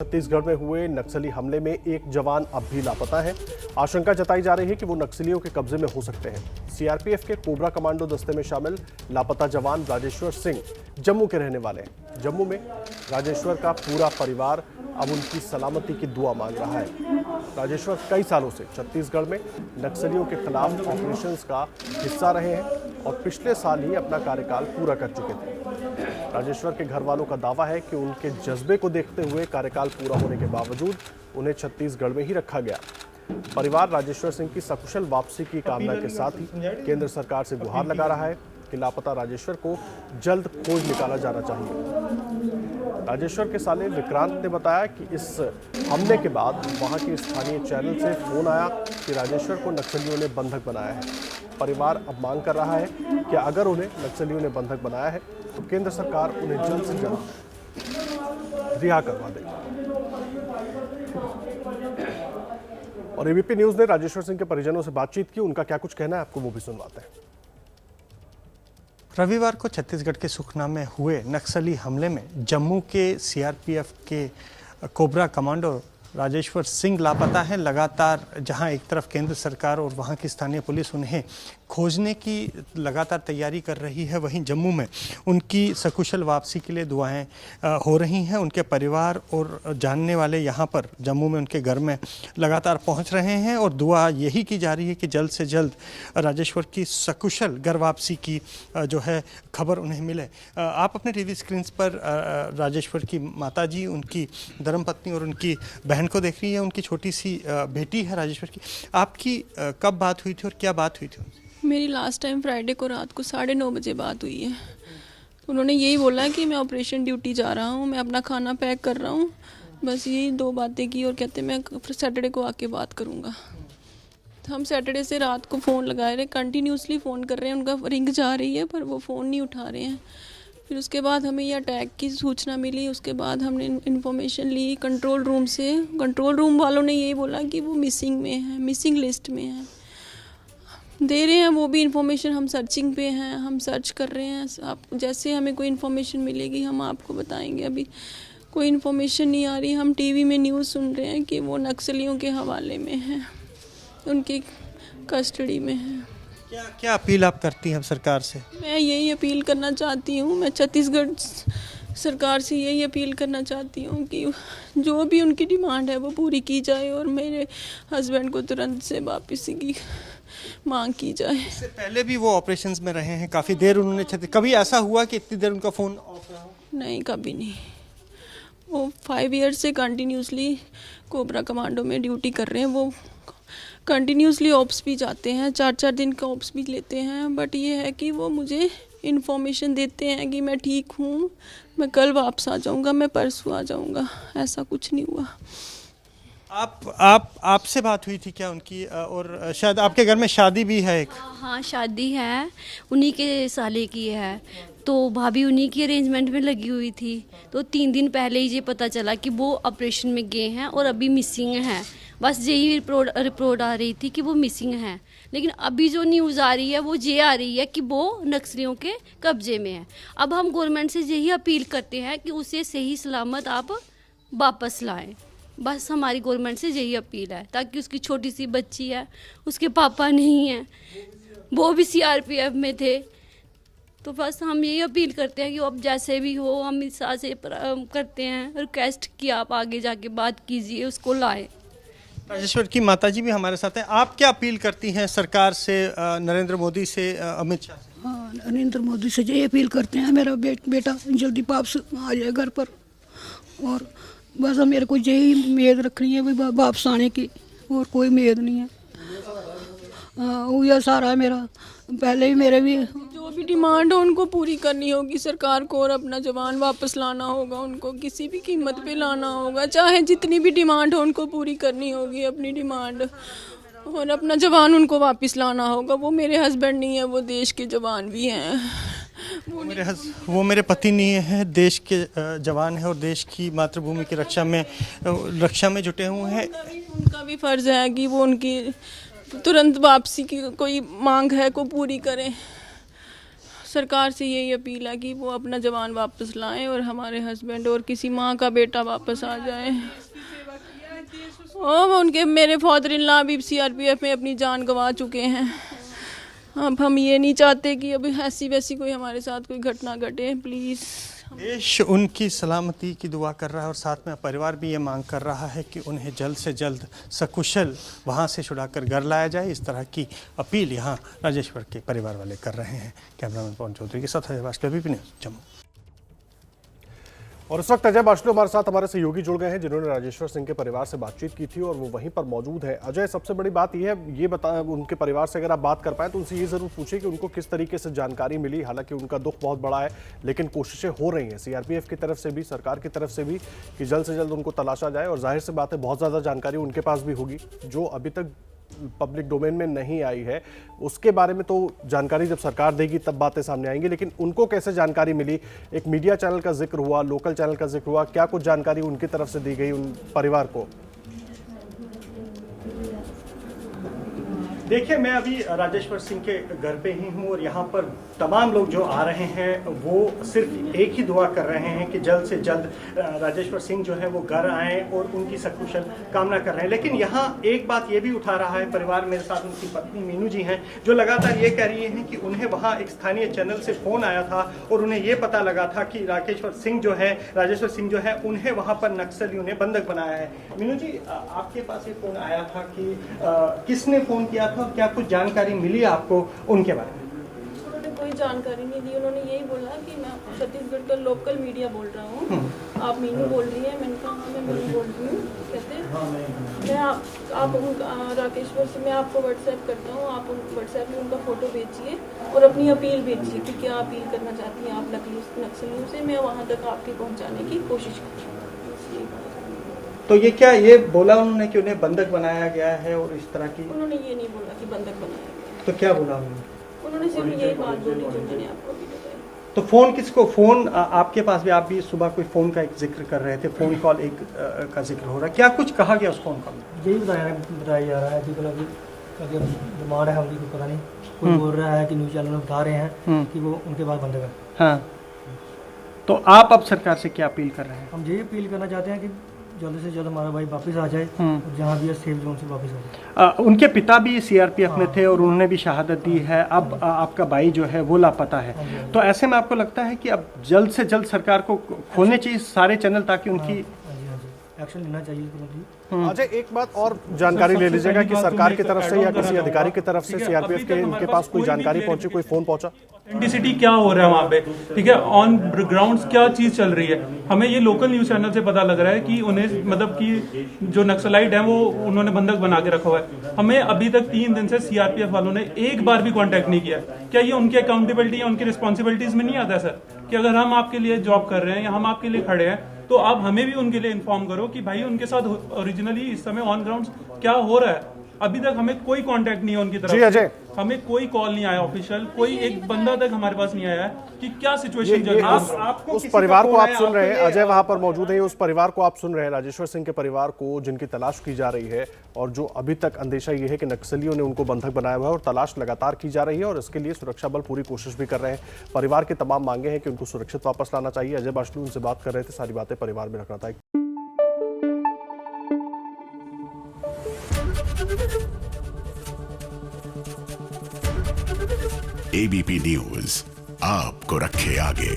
छत्तीसगढ़ में हुए नक्सली हमले में एक जवान अब भी लापता है। आशंका जताई जा रही है कि वो नक्सलियों के कब्जे में हो सकते हैं। सीआरपीएफ के कोबरा कमांडो दस्ते में शामिल लापता जवान राजेश्वर सिंह जम्मू के रहने वाले हैं। जम्मू में राजेश्वर का पूरा परिवार अब उनकी सलामती की दुआ मांग रहा है। राजेश्वर कई सालों से छत्तीसगढ़ में नक्सलियों के खिलाफ ऑपरेशंस का हिस्सा रहे हैं और पिछले साल ही अपना कार्यकाल पूरा कर चुके थे। राजेश्वर के घर वालों का दावा है कि उनके जज्बे को देखते हुए कार्यकाल पूरा होने के बावजूद उन्हें छत्तीसगढ़ में ही रखा गया। परिवार राजेश्वर सिंह की सकुशल वापसी की कामना के साथ ही केंद्र सरकार से गुहार लगा रहा है कि लापता राजेश्वर को जल्द खोज निकाला जाना चाहिए। राजेश्वर के साले विक्रांत ने बताया कि इस हमले के बाद वहां के स्थानीय चैनल से फोन आया कि राजेश्वर को नक्सलियों ने बंधक बनाया है। परिवार अब मांग कर रहा है कि अगर उन्हें नक्सलियों ने बंधक बनाया है तो केंद्र सरकार उन्हें जल्द से जल्द रिहा करवा दे। और एबीपी न्यूज ने राजेश्वर सिंह के परिजनों से बातचीत की, उनका क्या कुछ कहना है आपको वो भी सुनवाते हैं। रविवार को छत्तीसगढ़ के सुखना में हुए नक्सली हमले में जम्मू के सीआरपीएफ के कोबरा कमांडो राजेश्वर सिंह लापता है। लगातार जहां एक तरफ केंद्र सरकार और वहां की स्थानीय पुलिस उन्हें खोजने की लगातार तैयारी कर रही है, वहीं जम्मू में उनकी सकुशल वापसी के लिए दुआएं हो रही हैं। उनके परिवार और जानने वाले यहां पर जम्मू में उनके घर में लगातार पहुंच रहे हैं और दुआ यही की जा रही है कि जल्द से जल्द राजेश्वर की सकुशल घर वापसी की जो है खबर उन्हें मिले। आप अपने टीवी स्क्रीन पर राजेश्वर की माताजी, उनकी धर्मपत्नी और उनकी बहन को देख रही है। उनकी छोटी सी बेटी है राजेश्वर की। आपकी कब बात हुई थी और क्या बात हुई थी? मेरी लास्ट टाइम फ्राइडे को रात को 9:30 बजे बात हुई है। उन्होंने यही बोला कि मैं ऑपरेशन ड्यूटी जा रहा हूँ, मैं अपना खाना पैक कर रहा हूँ, बस यही 2 बातें की और कहते मैं सैटरडे को आके बात करूँगा। हम सैटरडे से रात को फ़ोन लगा रहे, कंटिन्यूसली फ़ोन कर रहे हैं, उनका रिंग जा रही है पर वो फ़ोन नहीं उठा रहे हैं। फिर उसके बाद हमें ये अटैक की सूचना मिली, उसके बाद हमने इन्फॉर्मेशन ली कंट्रोल रूम से। कंट्रोल रूम वालों ने यही बोला कि वो मिसिंग में है, मिसिंग लिस्ट में है, दे रहे हैं वो भी इन्फॉर्मेशन। हम सर्चिंग पे हैं, हम सर्च कर रहे हैं। आप जैसे हमें कोई इन्फॉर्मेशन मिलेगी हम आपको बताएंगे। अभी कोई इन्फॉर्मेशन नहीं आ रही। हम टीवी में न्यूज़ सुन रहे हैं कि वो नक्सलियों के हवाले में हैं, उनकी कस्टडी में है। क्या अपील आप करती हैं सरकार से? मैं यही अपील करना चाहती हूँ, मैं छत्तीसगढ़ सरकार से यही अपील करना चाहती हूँ कि जो भी उनकी डिमांड है वो पूरी की जाए और मेरे हस्बैंड को तुरंत से वापसी की मांग की जाए। इससे पहले भी वो ऑपरेशंस में रहे हैं, काफ़ी देर उन्होंने कभी ऐसा हुआ कि इतनी देर उनका फ़ोन ऑफ रहा हो? नहीं, कभी नहीं। वो 5 ईयर्स से कंटिन्यूसली कोबरा कमांडो में ड्यूटी कर रहे हैं। वो कंटिन्यूसली ऑप्स भी जाते हैं, 4-4 दिन का ऑप्स भी लेते हैं। बट ये है कि वो मुझे इन्फॉर्मेशन देते हैं कि मैं ठीक हूँ, मैं कल वापस आ जाऊँगा, मैं परसों आ जाऊँगा। ऐसा कुछ नहीं हुआ। आपसे बात हुई थी क्या उनकी? और शायद आपके घर में शादी भी है एक? हाँ, शादी है, उन्हीं के साले की है, तो भाभी उन्हीं की अरेंजमेंट में लगी हुई थी। तो 3 दिन पहले ही ये पता चला कि वो ऑपरेशन में गए हैं और अभी मिसिंग हैं। बस यही रिपोर्ट आ रही थी कि वो मिसिंग हैं, लेकिन अभी जो न्यूज़ आ रही है वो ये आ रही है कि वो नक्सलियों के कब्जे में है। अब हम गवर्नमेंट से यही अपील करते हैं कि उसे सही सलामत आप वापस लाएं। बस हमारी गवर्नमेंट से यही अपील है, ताकि उसकी छोटी सी बच्ची है, उसके पापा नहीं हैं, वो भी सीआरपीएफ में थे। तो बस हम यही अपील करते हैं कि अब जैसे भी हो हम इस से करते हैं रिक्वेस्ट कि आप आगे जाके बात कीजिए, उसको लाएं। राजेश्वर की माताजी भी हमारे साथ हैं। आप क्या अपील करती हैं सरकार से, नरेंद्र मोदी से, अमित शाह से? हाँ, नरेंद्र मोदी से यही अपील करते हैं मेरा बेटा जल्दी वापस आ जाए घर पर। और बस मेरे को यही उम्मीद रखनी है भाई वापस आने की, और कोई उम्मीद नहीं है। वो यह सारा है मेरा। पहले ही मेरे भी जो भी डिमांड हो उनको पूरी करनी होगी सरकार को, और अपना जवान वापस लाना होगा उनको, किसी भी कीमत पे लाना होगा। चाहे जितनी भी डिमांड हो उनको पूरी करनी होगी अपनी डिमांड, और अपना जवान उनको वापस लाना होगा। वो मेरे हस्बैंड नहीं है, वो देश के जवान भी हैं। वो मेरे पति नहीं है, देश के जवान है और देश की मातृभूमि की रक्षा में जुटे हुए हैं। उनका भी फर्ज है कि वो उनकी तुरंत वापसी की कोई मांग है को पूरी करें। सरकार से यही अपील है कि वो अपना जवान वापस लाएं और हमारे हस्बैंड और किसी माँ का बेटा वापस आ जाए। और उनके मेरे फादर इन लॉ भी सीआरपीएफ में अपनी जान गंवा चुके हैं। अब हम ये नहीं चाहते कि अभी ऐसी वैसी कोई हमारे साथ कोई घटना घटे। प्लीज़ देश उनकी सलामती की दुआ कर रहा है और साथ में परिवार भी ये मांग कर रहा है कि उन्हें जल्द से जल्द सकुशल वहाँ से छुड़ाकर घर लाया जाए। इस तरह की अपील यहाँ राजेश्वर के परिवार वाले कर रहे हैं। कैमरामैन पवन चौधरी के साथ अजय बास्लो, एबीपी न्यूज़, जम्मू। और इस वक्त अजय बास्लो हमारे साथ हमारे सहयोगी जुड़ गए हैं जिन्होंने राजेश्वर सिंह के परिवार से बातचीत की थी और वो वहीं पर मौजूद है। अजय, सबसे बड़ी बात ये है, ये बता उनके परिवार से अगर आप बात कर पाए तो उनसे ये जरूर पूछिए कि उनको किस तरीके से जानकारी मिली। हालांकि उनका दुख बहुत बड़ा है, लेकिन कोशिशें हो रही हैं सीआरपीएफ की तरफ से भी, सरकार की तरफ से भी, कि जल्द से जल्द उनको तलाशा जाए। और जाहिर सी बात है बहुत ज़्यादा जानकारी उनके पास भी होगी जो अभी तक पब्लिक डोमेन में नहीं आई है। उसके बारे में तो जानकारी जब सरकार देगी तब बातें सामने आएंगी, लेकिन उनको कैसे जानकारी मिली? एक मीडिया चैनल का जिक्र हुआ, लोकल चैनल का जिक्र हुआ, क्या कुछ जानकारी उनकी तरफ से दी गई उन परिवार को? देखिए, मैं अभी राजेश्वर सिंह के घर पे ही हूँ और यहाँ पर तमाम लोग जो आ रहे हैं वो सिर्फ एक ही दुआ कर रहे हैं कि जल्द से जल्द राजेश्वर सिंह जो है वो घर आएँ और उनकी सकुशल कामना कर रहे हैं। लेकिन यहाँ एक बात ये भी उठा रहा है परिवार, मेरे साथ उनकी पत्नी मीनू जी हैं, जो लगातार ये कह रही हैं कि उन्हें वहाँ एक स्थानीय चैनल से फ़ोन आया था और उन्हें ये पता लगा था कि राजेश्वर सिंह जो है उन्हें वहाँ पर नक्सलियों ने बंधक बनाया है। मीनू जी, आपके पास ये फ़ोन आया था कि किसने फ़ोन किया था, क्या कुछ जानकारी मिली आपको उनके बारे में? उन्होंने कोई जानकारी नहीं दी। उन्होंने यही बोला कि मैं छत्तीसगढ़ का लोकल मीडिया बोल रहा हूँ, आप मीनू बोल रही है। मैंने कहा हाँ, मैं मीनू बोल रही हूँ। कहते मैं आप राकेश्वर से मैं आपको व्हाट्सएप करता हूँ, आप व्हाट्सएप में उनका फ़ोटो भेजिए और अपनी अपील भेजिए कि क्या अपील करना चाहती हैं आप नक्सलियों से। मैं वहाँ तक आपके पहुँचाने की कोशिश करूँगी। तो ये क्या ये बोला उन्होंने कि उन्हें बंधक बनाया गया है और इस तरह की? उन्होंने ये नहीं बोला कि बंधक बनाया गया। तो क्या बोला उन्होंने? उन्होंने सिर्फ यही बात बोली जो मैंने आपको अभी बताया। तो फोन किसको? फोन आपके पास भी, आप भी सुबह कोई फोन का एक जिक्र कर रहे थे, फोन कॉल एक का जिक्र हो रहा है, क्या कुछ कहा गया उस फोन कॉल में? यही बताया जा रहा है कि मतलब डिमांड है हमारी, को पता नहीं, कोई बोल रहा है कि न्यूज़ चैनल में बता रहे हैं कि वो उनके पास बंधक है। हाँ, तो आप अब सरकार से क्या अपील कर रहे हैं? हम यही अपील करना चाहते हैं कि जल्द से जल्द हमारा भाई वापस आ जाए और जहाँ भी है सेफ जोन से वापस आ जाए। उनके पिता भी सीआरपीएफ में थे और उन्होंने भी शहादत दी है। अब आपका भाई जो है वो लापता है, तो ऐसे में आपको लगता है कि अब जल्द से जल्द सरकार को खोलने चाहिए सारे चैनल ताकि उनकी एक्शन लेना चाहिए। अजय, एक बात और जानकारी ले लीजिएगा कि सरकार की तरफ से या किसी अधिकारी की तरफ से सीआरपीएफ के इनके पास कोई जानकारी पहुंची, कोई फोन पहुंचा? ऑथेंटिसिटी क्या हो रहा है वहाँ पे, ठीक है, ऑन ग्राउंड क्या चीज चल रही है। हमें ये लोकल न्यूज चैनल से पता लग रहा है कि उन्हें मतलब कि जो नक्सलाइट है वो उन्होंने बंधक बना के रखा हुआ है। हमें अभी तक 3 दिन से सीआरपीएफ वालों ने एक बार भी कांटेक्ट नहीं किया। क्या ये उनकी अकाउंटेबिलिटी या उनकी रिस्पॉन्सिबिलिटीज में नहीं आता है सर, कि अगर हम आपके लिए जॉब कर रहे हैं या हम आपके लिए खड़े हैं तो आप हमें भी उनके लिए इन्फॉर्म करो कि भाई उनके साथ ओरिजिनली इस समय ऑन ग्राउंड क्या हो रहा है। अभी तक हमें कोई कांटेक्ट नहीं है उनकी तरफ। जी अजय, हमें कोई कॉल नहीं आया ऑफिशियल, कोई एक बंदा तक हमारे पास नहीं आया है कि क्या सिचुएशन चल रही है। आपको उस परिवार को आप सुन रहे हैं, अजय वहां पर मौजूद है, उस परिवार को आप सुन रहे हैं, राजेश्वर सिंह के परिवार को जिनकी तलाश की जा रही है और जो अभी तक अंदेशा ये है कि नक्सलियों ने उनको बंधक बनाया हुआ है और तलाश लगातार की जा रही है और इसके लिए सुरक्षा बल पूरी कोशिश भी कर रहे हैं। परिवार की तमाम मांगे हैं कि उनको सुरक्षित वापस लाना चाहिए। अजय बास्लो उनसे बात कर रहे थे, सारी बातें परिवार में रखना था। एबीपी न्यूज़ आपको रखे आगे।